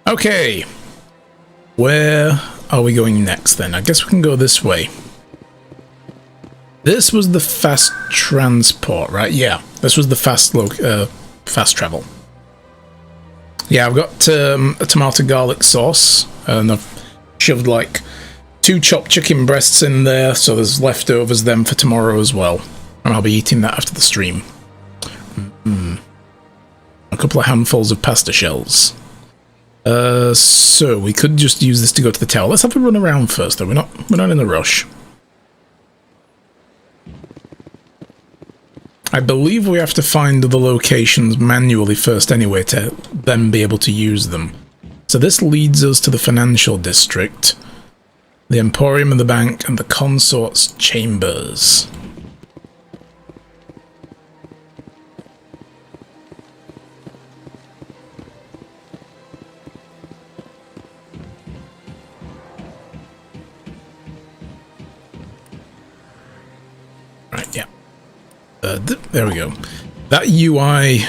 Okay, where are we going next then? I guess we can go this way. This was the fast transport, right? Yeah, this was the fast travel. Yeah, I've got a tomato garlic sauce, and I've shoved like 2 chopped chicken breasts in there, so there's leftovers then for tomorrow as well. And I'll be eating that after the stream. A couple of handfuls of pasta shells. So we could just use this to go to the tower. Let's have a run around first, though. We're not in a rush. I believe we have to find the locations manually first anyway to then be able to use them. So this leads us to the financial district, the Emporium of the Bank, and the Consort's Chambers. Right, yeah. There we go. That UI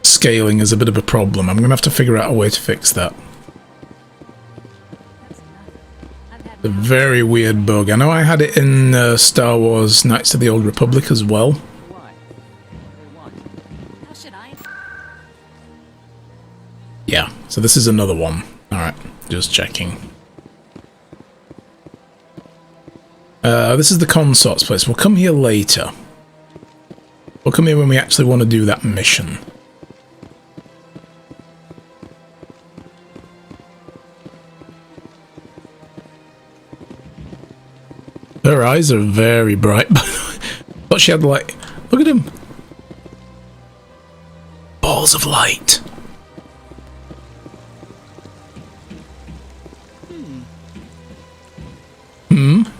scaling is a bit of a problem. I'm going to have to figure out a way to fix that. A very weird bug. I know I had it in Star Wars Knights of the Old Republic as well. Yeah, so this is another one. Alright, just checking. This is the Consort's place. We'll come here later. We'll come here when we actually want to do that mission. Her eyes are very bright, but she had like, look at him. Balls of light.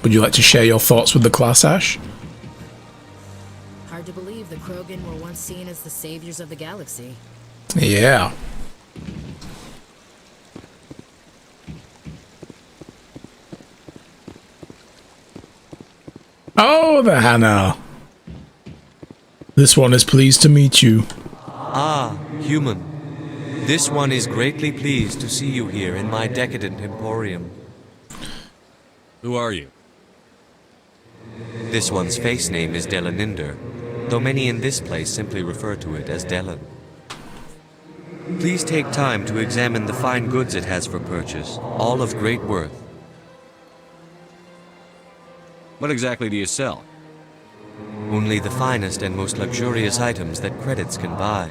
Would you like to share your thoughts with the class, Ash? Hard to believe the Krogan were once seen as the saviors of the galaxy. Yeah. Oh, the Hannah. This one is pleased to meet you. Ah, human. This one is greatly pleased to see you here in my decadent emporium. Who are you? This one's face name is Delaninder, though many in this place simply refer to it as Delan. Please take time to examine the fine goods it has for purchase, all of great worth. What exactly do you sell? Only the finest and most luxurious items that credits can buy.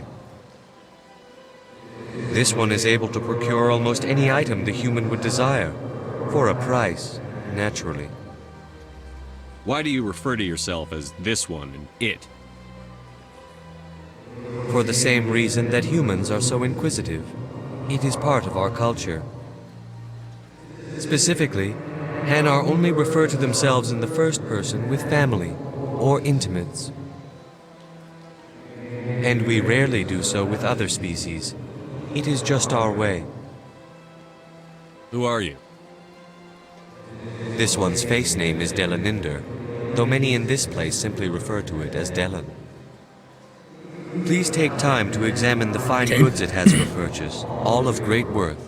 This one is able to procure almost any item the human would desire, for a price, naturally. Why do you refer to yourself as this one and it? For the same reason that humans are so inquisitive. It is part of our culture. Specifically, Hanar only refer to themselves in the first person with family or intimates. And we rarely do so with other species. It is just our way. Who are you? This one's face name is Delaninder, though many in this place simply refer to it as Delan. Please take time to examine the fine goods it has for purchase, all of great worth.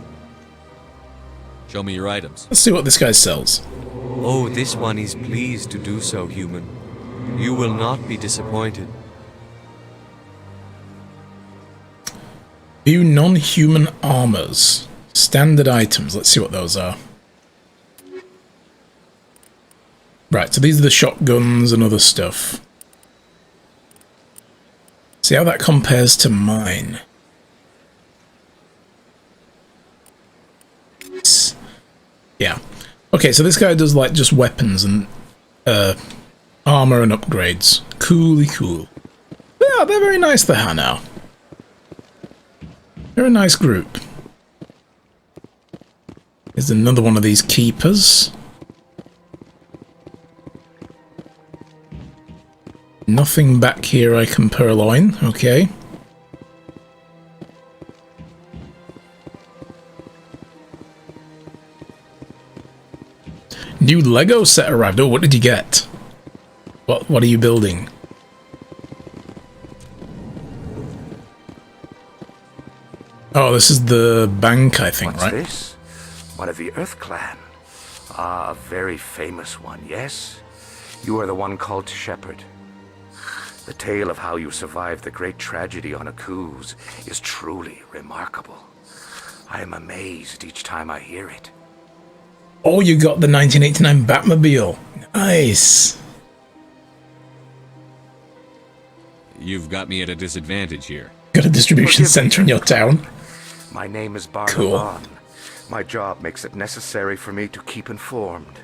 Show me your items. Let's see what this guy sells. Oh, this one is pleased to do so, human. You will not be disappointed. View non-human armors. Standard items. Let's see what those are. Right, so these are the shotguns and other stuff. See how that compares to mine. Yeah. Okay, so this guy does like just weapons and armor and upgrades. Coolly cool. Yeah, they're very nice, the Hanar. They're a nice group. Here's another one of these keepers. Nothing back here I can purloin. Okay. New Lego set arrived. Oh, what did you get? What are you building? Oh, this is the bank, I think, What's right? this? One of the Earth Clan. Ah, a very famous one, yes? You are the one called Shepherd. The tale of how you survived the great tragedy on Akuz is truly remarkable. I am amazed each time I hear it. Oh, you got the 1989 Batmobile. Nice. You've got me at a disadvantage here. Got a distribution center in your town. My name is Cool. Barnavan. My job makes it necessary for me to keep informed.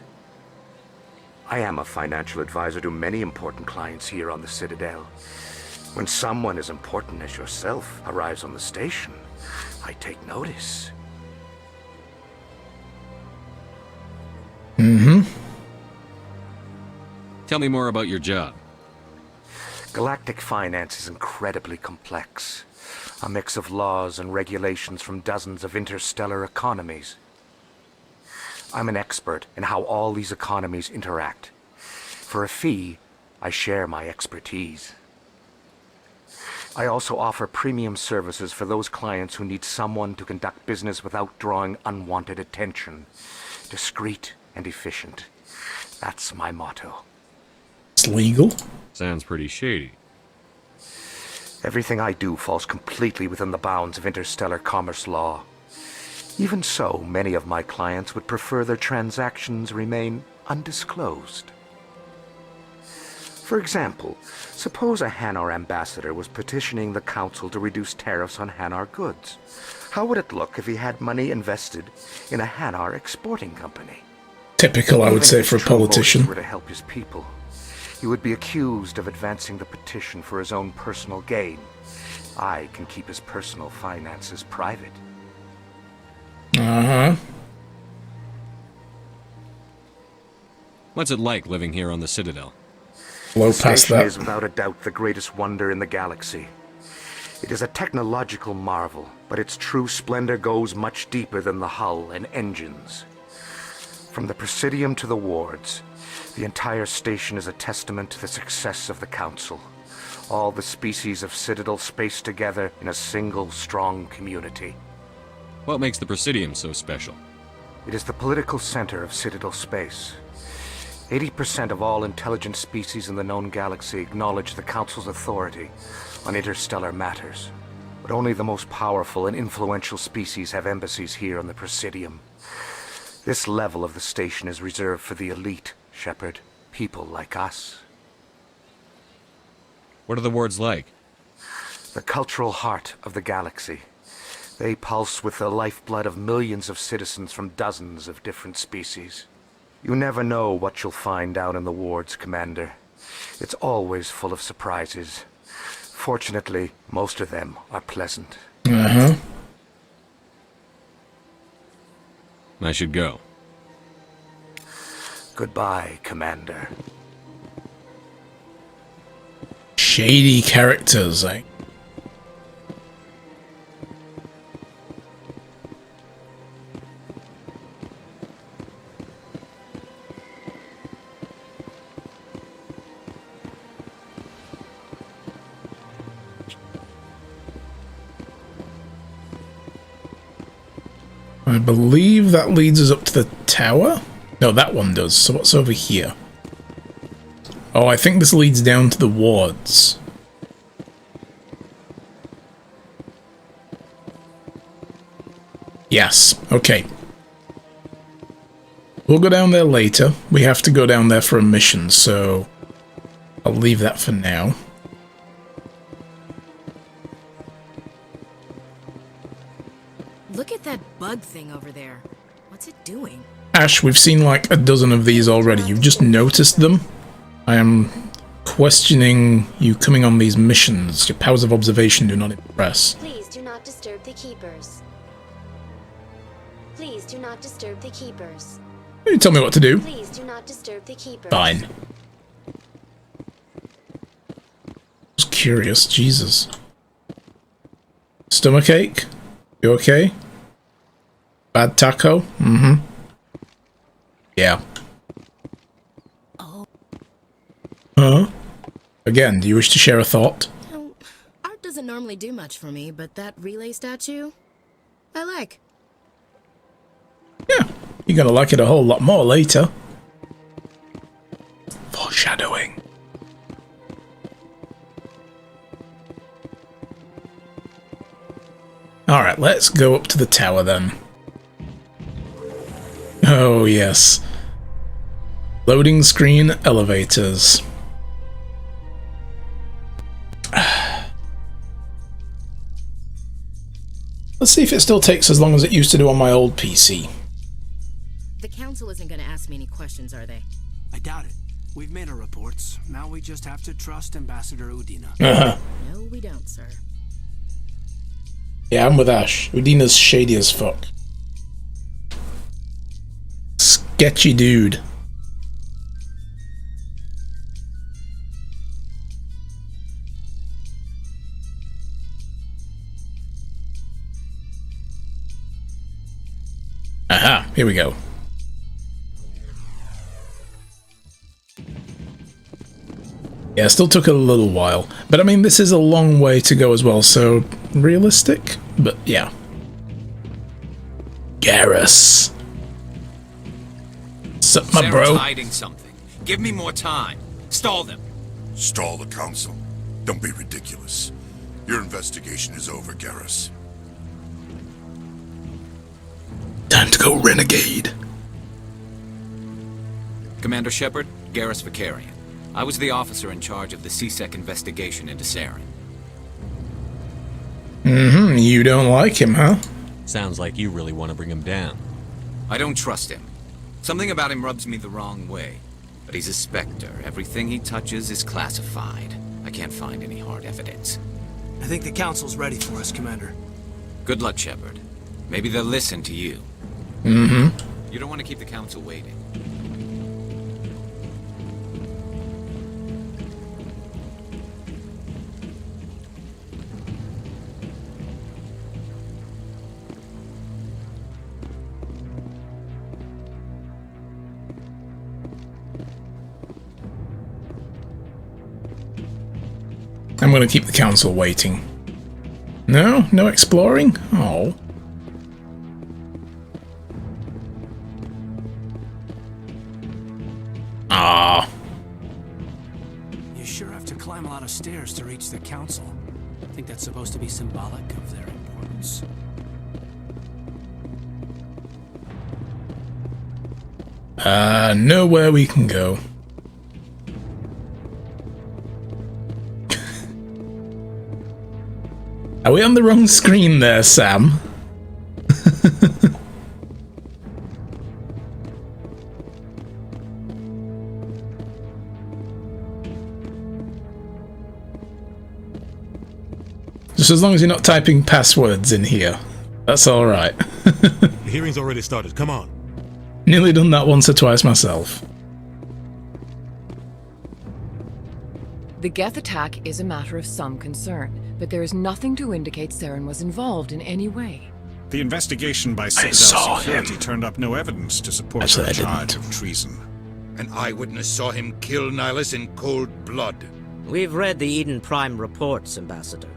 I am a financial advisor to many important clients here on the Citadel. When someone as important as yourself arrives on the station, I take notice. Tell me more about your job. Galactic finance is incredibly complex. A mix of laws and regulations from dozens of interstellar economies. I'm an expert in how all these economies interact. For a fee, I share my expertise. I also offer premium services for those clients who need someone to conduct business without drawing unwanted attention. Discreet and efficient. That's my motto. It's legal. Sounds pretty shady. Everything I do falls completely within the bounds of interstellar commerce law. Even so, many of my clients would prefer their transactions remain undisclosed. For example, suppose a Hanar ambassador was petitioning the council to reduce tariffs on Hanar goods. How would it look if he had money invested in a Hanar exporting company? Typical, I would Even say, if for a his true motives politician. were to help his people, he would be accused of advancing the petition for his own personal gain. I can keep his personal finances private. Uh-huh. What's it like living here on the Citadel? Blow The past station that. is without a doubt the greatest wonder in the galaxy. It is a technological marvel, but its true splendor goes much deeper than the hull and engines. From the Presidium to the wards, the entire station is a testament to the success of the Council. All the species of Citadel spaced together in a single strong community. What makes the Presidium so special? It is the political center of Citadel space. 80% of all intelligent species in the known galaxy acknowledge the Council's authority on interstellar matters. But only the most powerful and influential species have embassies here on the Presidium. This level of the station is reserved for the elite, Shepard. People like us. What are the wards like? The cultural heart of the galaxy. They pulse with the lifeblood of millions of citizens from dozens of different species. You never know what you'll find down in the wards, Commander. It's always full of surprises. Fortunately, most of them are pleasant. Uh-huh. I should go. Goodbye, Commander. Shady characters, eh? I believe that leads us up to the tower? No, that one does. So what's over here? Oh, I think this leads down to the wards. Yes, okay. We'll go down there later. We have to go down there for a mission, so I'll leave that for now. Look at that bug thing over there. What's it doing? Ash, we've seen like a dozen of these already. You've just noticed them. I am questioning you coming on these missions. Your powers of observation do not impress. Please do not disturb the keepers. Please do not disturb the keepers. You tell me what to do. Please do not disturb the keepers. Fine. Just curious, Jesus. Stomachache? You okay? Bad taco? Mm-hmm. Yeah. Oh. Huh? Again, do you wish to share a thought? Art doesn't normally do much for me, but that relay statue? I like. Yeah, you're gonna like it a whole lot more later. Foreshadowing. Alright, let's go up to the tower then. Oh, yes. Loading screen elevators. Let's see if it still takes as long as it used to do on my old PC. The council isn't going to ask me any questions, are they? I doubt it. We've made our reports. Now we just have to trust Ambassador Udina. No, we don't, sir. Yeah, I'm with Ash. Udina's shady as fuck. Sketchy dude. Aha, here we go. Yeah, it still took a little while. But I mean, this is a long way to go as well, so realistic? But yeah. Garrus. Sup, my Sarah's bro? hiding something. Give me more time. Stall them. Stall the council? Don't be ridiculous. Your investigation is over, Garrus. Time to go renegade. Commander Shepard, Garrus Vicarian. I was the officer in charge of the CSEC investigation into Saren. Mm-hmm, you don't like him, huh? Sounds like you really want to bring him down. I don't trust him. Something about him rubs me the wrong way. But he's a Spectre. Everything he touches is classified. I can't find any hard evidence. I think the council's ready for us, Commander. Good luck, Shepard. Maybe they'll listen to you. Mm-hmm. You don't want to keep the council waiting. I'm gonna keep the council waiting. No? No exploring? Oh. Ah. You sure have to climb a lot of stairs to reach the council. I think that's supposed to be symbolic of their importance. Nowhere we can go. Are we on the wrong screen there, Sam? Just as long as you're not typing passwords in here. That's alright. The hearing's already started. Come on. Nearly done that once or twice myself. The Geth attack is a matter of some concern, but there is nothing to indicate Saren was involved in any way. The investigation by saw Citadel Security him. turned up no evidence to support Actually, the I charge didn't. of treason. An eyewitness saw him kill Nihilus in cold blood. We've read the Eden Prime reports, Ambassador.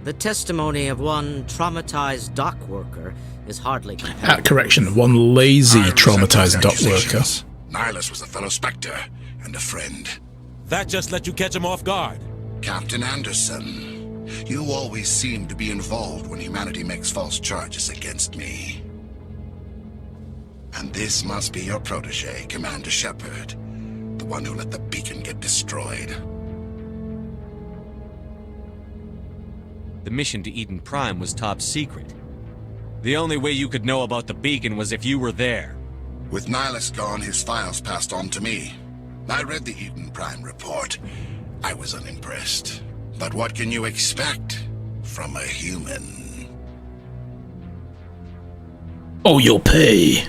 The testimony of one traumatized dock worker is hardly comparable. Correction, one lazy, I resent traumatized those dock worker. accusations. Nihilus was a fellow Spectre and a friend. That just let you catch him off guard. Captain Anderson, you always seem to be involved when humanity makes false charges against me. And this must be your protege, Commander Shepard, the one who let the beacon get destroyed. The mission to Eden Prime was top secret. The only way you could know about the beacon was if you were there. With Nihilus gone, his files passed on to me. I read the Eden Prime report. I was unimpressed. But what can you expect from a human? Oh, you'll pay.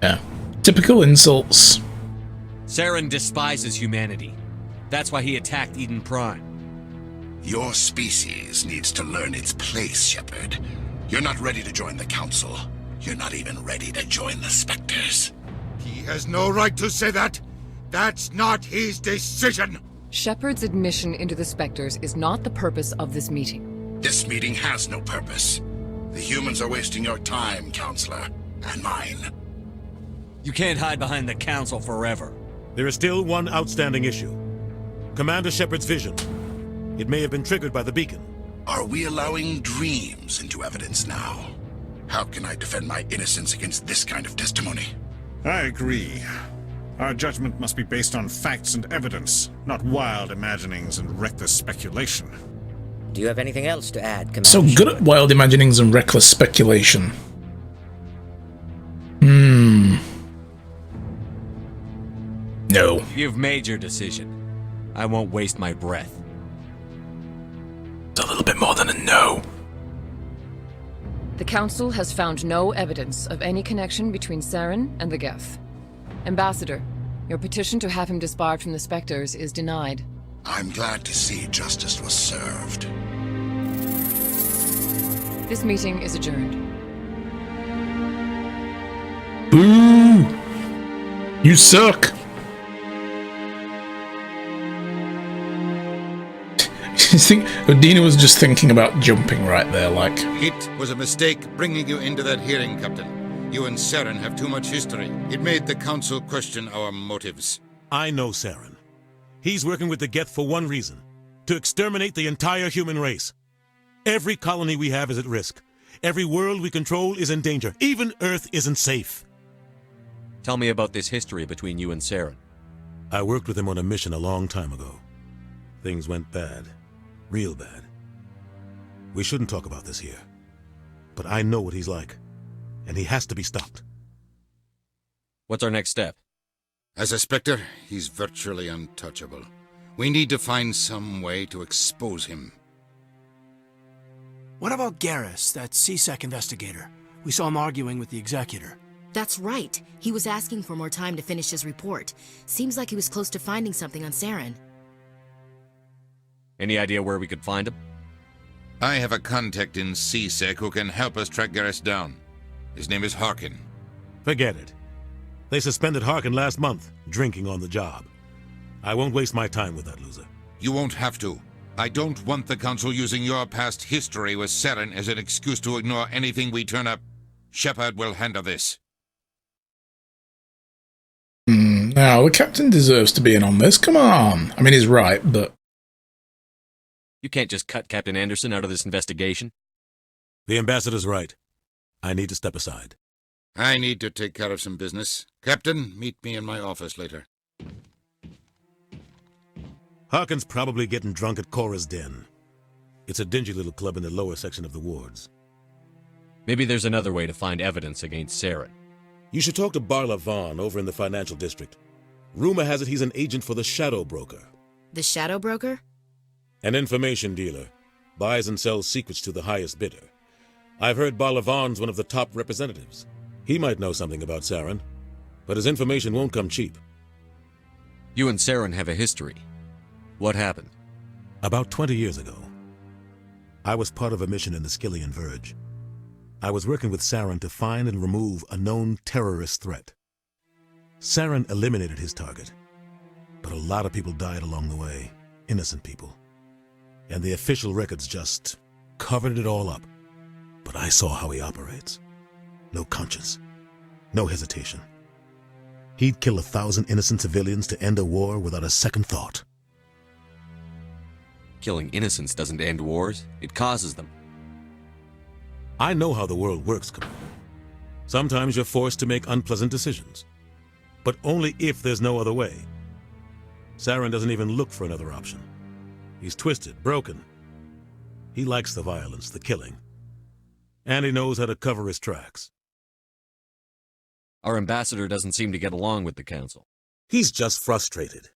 Yeah. Typical insults. Saren despises humanity. That's why he attacked Eden Prime. Your species needs to learn its place, Shepard. You're not ready to join the Council. You're not even ready to join the Spectres. He has no right to say that. That's not his decision. Shepard's admission into the Spectres is not the purpose of this meeting. This meeting has no purpose. The The humans are wasting your time, Counselor, and mine. You can't hide behind the Council forever. There is still one outstanding issue. Commander Shepard's vision. It may have been triggered by the beacon. Are we allowing dreams into evidence now? How can I defend my innocence against this kind of testimony? I agree. Our judgment must be based on facts and evidence, not wild imaginings and reckless speculation. Do you have anything else to add, Commander? So good at wild imaginings and reckless speculation. No. You've made your decision. I won't waste my breath. It's a little bit more than a no. The Council has found no evidence of any connection between Saren and the Geth. Ambassador, your petition to have him disbarred from the Spectres is denied. I'm glad to see justice was served. This meeting is adjourned. Boo! You suck! You think Odina was just thinking about jumping right there, like... It was a mistake bringing you into that hearing, Captain. You and Saren have too much history. It made the Council question our motives. I know Saren. He's working with the Geth for one reason. To exterminate the entire human race. Every colony we have is at risk. Every world we control is in danger. Even Earth isn't safe. Tell me about this history between you and Saren. I worked with him on a mission a long time ago. Things went bad. Real bad. We shouldn't talk about this here. But I know what he's like. And he has to be stopped. What's our next step? As a Spectre, he's virtually untouchable. We need to find some way to expose him. What about Garrus, that CSEC investigator? We saw him arguing with the Executor. That's right. He was asking for more time to finish his report. Seems like he was close to finding something on Saren. Any idea where we could find him? I have a contact in CSEC who can help us track Garrus down. His name is Harkin. Forget it. They suspended Harkin last month, drinking on the job. I won't waste my time with that loser. You won't have to. I don't want the Council using your past history with Saren as an excuse to ignore anything we turn up. Shepard will handle this. Now, the captain deserves to be in on this. Come on. I mean, he's right, but... You can't just cut Captain Anderson out of this investigation. The ambassador's right. I need to step aside. I need to take care of some business. Captain, meet me in my office later. Harkin's probably getting drunk at Cora's Den. It's a dingy little club in the lower section of the wards. Maybe there's another way to find evidence against Saren. You should talk to Barla Vaughn over in the financial district. Rumor has it he's an agent for the Shadow Broker. The Shadow Broker? An information dealer. Buys and sells secrets to the highest bidder. I've heard Barla Vaughn's one of the top representatives. He might know something about Saren, but his information won't come cheap. You and Saren have a history. What happened? About 20 years ago, I was part of a mission in the Skillian Verge. I was working with Saren to find and remove a known terrorist threat. Saren eliminated his target, but a lot of people died along the way, innocent people. And the official records just covered it all up. But I saw how he operates. No conscience, no hesitation. He'd kill 1,000 innocent civilians to end a war without a second thought. Killing innocents doesn't end wars, it causes them. I know how the world works, Commander. Sometimes you're forced to make unpleasant decisions. But only if there's no other way. Saren doesn't even look for another option. He's twisted, broken. He likes the violence, the killing. And he knows how to cover his tracks. Our ambassador doesn't seem to get along with the Council. He's just frustrated.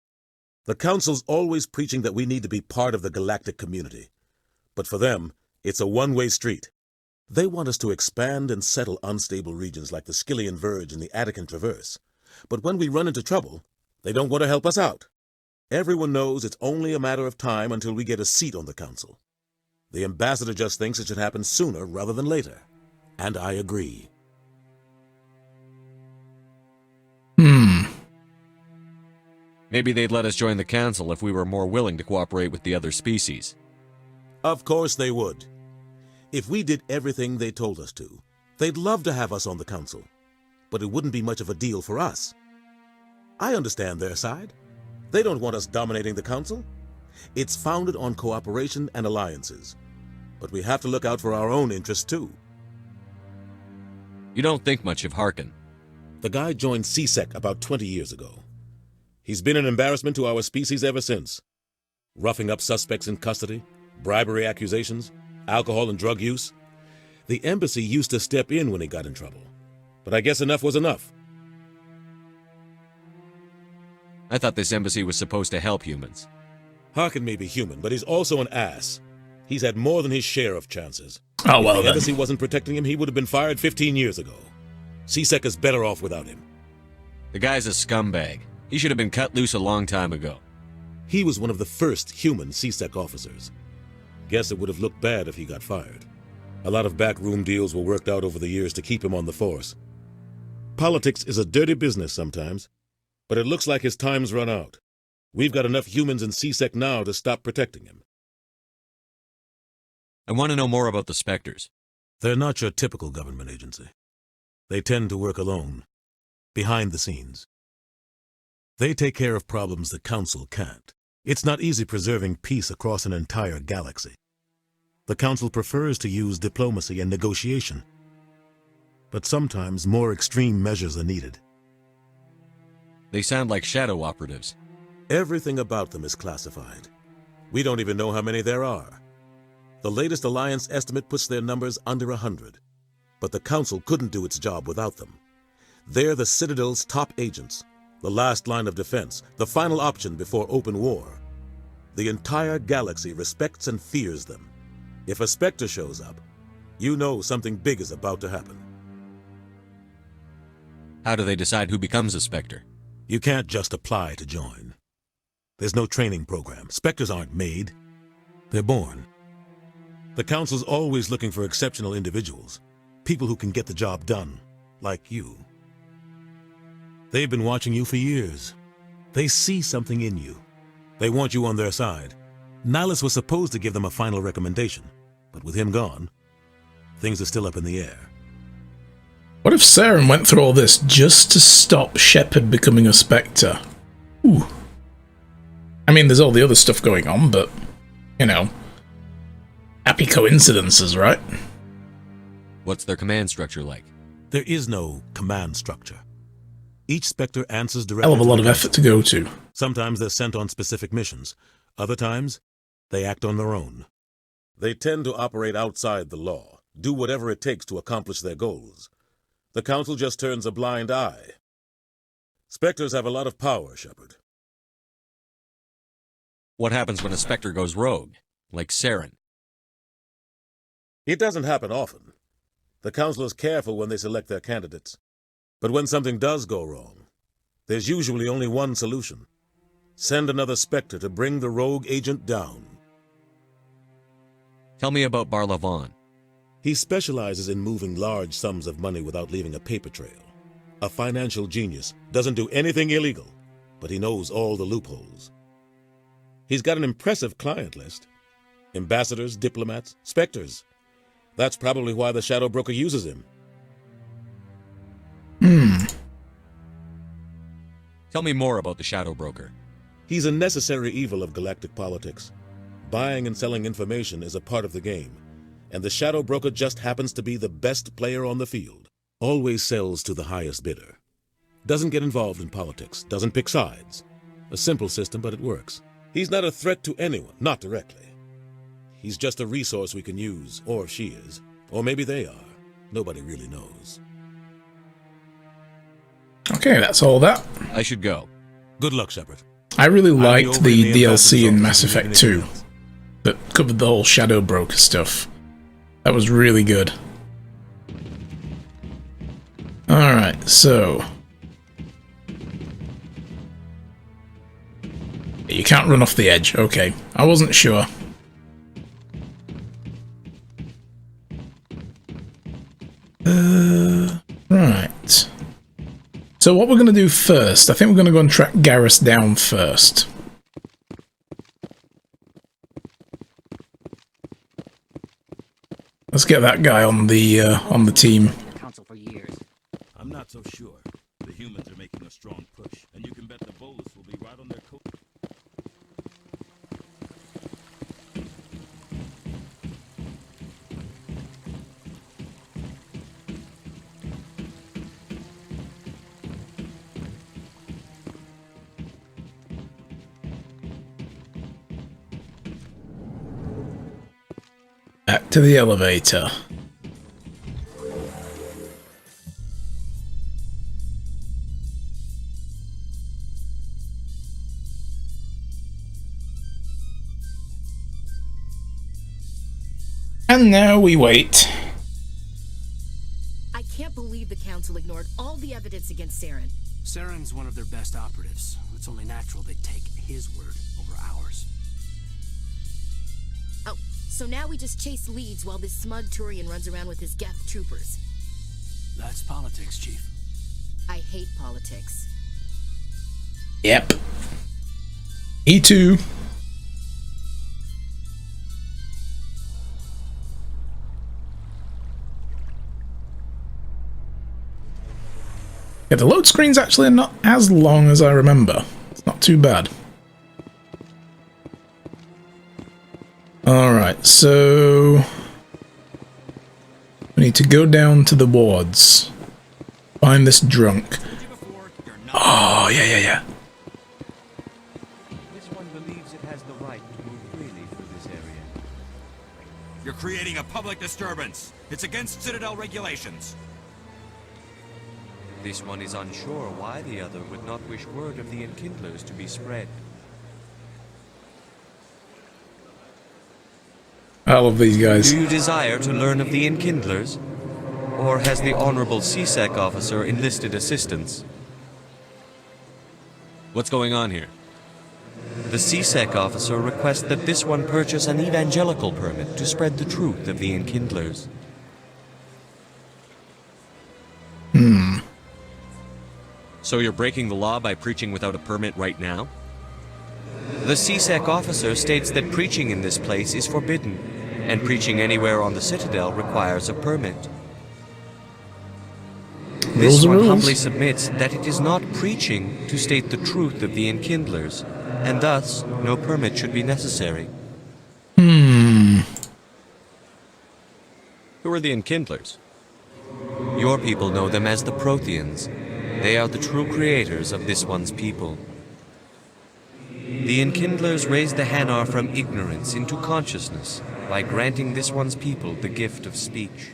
The Council's always preaching that we need to be part of the galactic community. But for them, it's a one-way street. They want us to expand and settle unstable regions like the Skillian Verge and the Attican Traverse. But when we run into trouble, they don't want to help us out. Everyone knows it's only a matter of time until we get a seat on the Council. The ambassador just thinks it should happen sooner rather than later. And I agree. Maybe they'd let us join the Council if we were more willing to cooperate with the other species. Of course they would. If we did everything they told us to, they'd love to have us on the council, but it wouldn't be much of a deal for us. I understand their side. They don't want us dominating the council. It's founded on cooperation and alliances, but we have to look out for our own interests too. You don't think much of Harkin. The guy joined CSEC about 20 years ago. He's been an embarrassment to our species ever since. Roughing up suspects in custody, bribery accusations, alcohol and drug use. The embassy used to step in when he got in trouble. But I guess enough was enough. I thought this embassy was supposed to help humans. Harkin may be human, but he's also an ass. He's had more than his share of chances. Oh, well, if the embassy wasn't protecting him, he would have been fired 15 years ago. CSEC is better off without him. The guy's a scumbag. He should have been cut loose a long time ago. He was one of the first human CSEC officers. Guess it would have looked bad if he got fired. A lot of backroom deals were worked out over the years to keep him on the force. Politics is a dirty business sometimes, but it looks like his time's run out. We've got enough humans in CSEC now to stop protecting him. I want to know more about the Spectres. They're not your typical government agency. They tend to work alone, behind the scenes. They take care of problems the Council can't. It's not easy preserving peace across an entire galaxy. The Council prefers to use diplomacy and negotiation. But sometimes more extreme measures are needed. They sound like shadow operatives. Everything about them is classified. We don't even know how many there are. The latest Alliance estimate puts their numbers under 100. But the Council couldn't do its job without them. They're the Citadel's top agents, the last line of defense, the final option before open war. The entire galaxy respects and fears them. If a Spectre shows up, you know something big is about to happen. How do they decide who becomes a Spectre? You can't just apply to join. There's no training program. Spectres aren't made. They're born. The Council's always looking for exceptional individuals. People who can get the job done, like you. They've been watching you for years. They see something in you. They want you on their side. Nihilus was supposed to give them a final recommendation, but with him gone, things are still up in the air. What if Saren went through all this just to stop Shepard becoming a Spectre? Ooh. I mean, there's all the other stuff going on, but, you know, happy coincidences, right? What's their command structure like? There is no command structure. Each Spectre answers directly. Hell of a lot of effort to go to. Sometimes they're sent on specific missions. Other times, they act on their own. They tend to operate outside the law, do whatever it takes to accomplish their goals. The Council just turns a blind eye. Spectres have a lot of power, Shepard. What happens when a Spectre goes rogue, like Saren? It doesn't happen often. The Council is careful when they select their candidates. But when something does go wrong, there's usually only one solution. Send another Spectre to bring the rogue agent down. Tell me about Barlavon. He specializes in moving large sums of money without leaving a paper trail. A financial genius, doesn't do anything illegal, but he knows all the loopholes. He's got an impressive client list. Ambassadors, diplomats, Spectres. That's probably why the Shadow Broker uses him. Tell me more about the Shadow Broker. He's a necessary evil of galactic politics. Buying and selling information is a part of the game, and the Shadow Broker just happens to be the best player on the field. Always sells to the highest bidder. Doesn't get involved in politics, doesn't pick sides. A simple system, but it works. He's not a threat to anyone, not directly. He's just a resource we can use, or she is. Or maybe they are. Nobody really knows. Okay, that's all that. I should go. Good luck, Shepard. I really liked the DLC in Mass Effect 2 that covered the whole Shadow Broker stuff. That was really good. Alright, so... You can't run off the edge. Okay, I wasn't sure. Right. So what we're going to do first, I think we're going to go and track Garrus down first. Let's get that guy on the team. Council for years. I'm not so sure. The humans are making a strong push, and you can bet the Volus will be right on their coat. Back to the elevator. And now we wait. I can't believe the Council ignored all the evidence against Saren. Saren's one of their best operatives. It's only natural they take his word over ours. Oh, so now we just chase leads while this smug Turian runs around with his Geth troopers. That's politics, Chief. I hate politics. Yep. Me too. Yeah, the load screen's actually not as long as I remember. It's not too bad. Alright, so we need to go down to the wards. Find this drunk. Oh, yeah. This one believes it has the right to move freely through this area. You're creating a public disturbance. It's against Citadel regulations. This one is unsure why the other would not wish word of the Enkindlers to be spread. I love these guys. Do you desire to learn of the Enkindlers? Or has the Honorable CSEC officer enlisted assistance? What's going on here? The CSEC officer requests that this one purchase an evangelical permit to spread the truth of the Enkindlers. So you're breaking the law by preaching without a permit right now? The CSEC officer states that preaching in this place is forbidden, and preaching anywhere on the Citadel requires a permit. This one humbly submits that it is not preaching to state the truth of the Enkindlers, and thus no permit should be necessary. Who are the Enkindlers? Your people know them as the Protheans. They are the true creators of this one's people. The Enkindlers raised the Hanar from ignorance into consciousness by granting this one's people the gift of speech.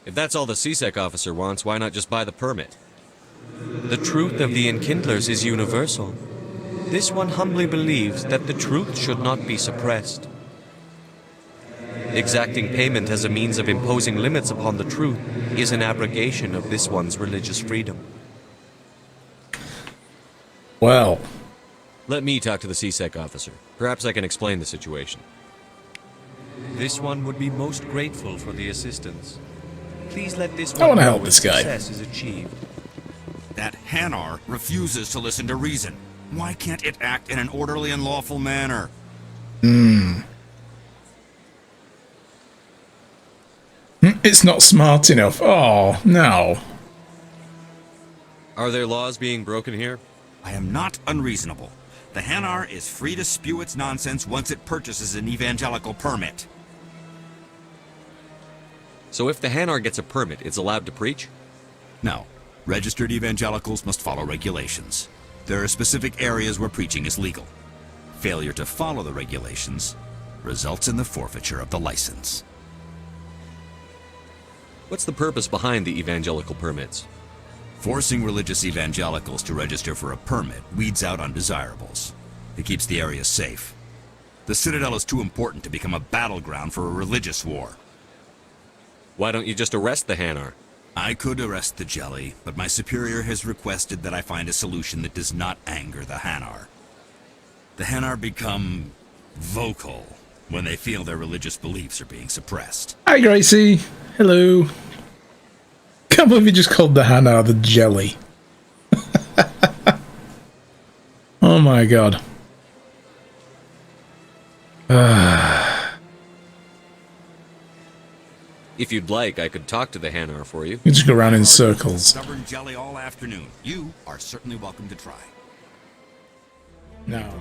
If that's all the CSEC officer wants, why not just buy the permit? The truth of the Enkindlers is universal. This one humbly believes that the truth should not be suppressed. Exacting payment as a means of imposing limits upon the truth is an abrogation of this one's religious freedom. Well. Let me talk to the CSEC officer. Perhaps I can explain the situation. This one would be most grateful for the assistance. Please let this I one want to know help when this guy. success is achieved. That Hanar refuses to listen to reason. Why can't it act in an orderly and lawful manner? It's not smart enough. Oh, no. Are there laws being broken here? I am not unreasonable. The Hanar is free to spew its nonsense once it purchases an evangelical permit. So if the Hanar gets a permit, it's allowed to preach? No. Registered evangelicals must follow regulations. There are specific areas where preaching is legal. Failure to follow the regulations results in the forfeiture of the license. What's the purpose behind the evangelical permits? Forcing religious evangelicals to register for a permit weeds out undesirables. It keeps the area safe. The Citadel is too important to become a battleground for a religious war. Why don't you just arrest the Hanar? I could arrest the Jelly, but my superior has requested that I find a solution that does not anger the Hanar. The Hanar become vocal when they feel their religious beliefs are being suppressed. Hi, Gracie. Hello. Can't believe you just called the Hanar the Jelly. Oh my god. If you'd like, I could talk to the Hanar for you. You just go around in circles. Stubborn jelly all afternoon. You are certainly welcome to try. No.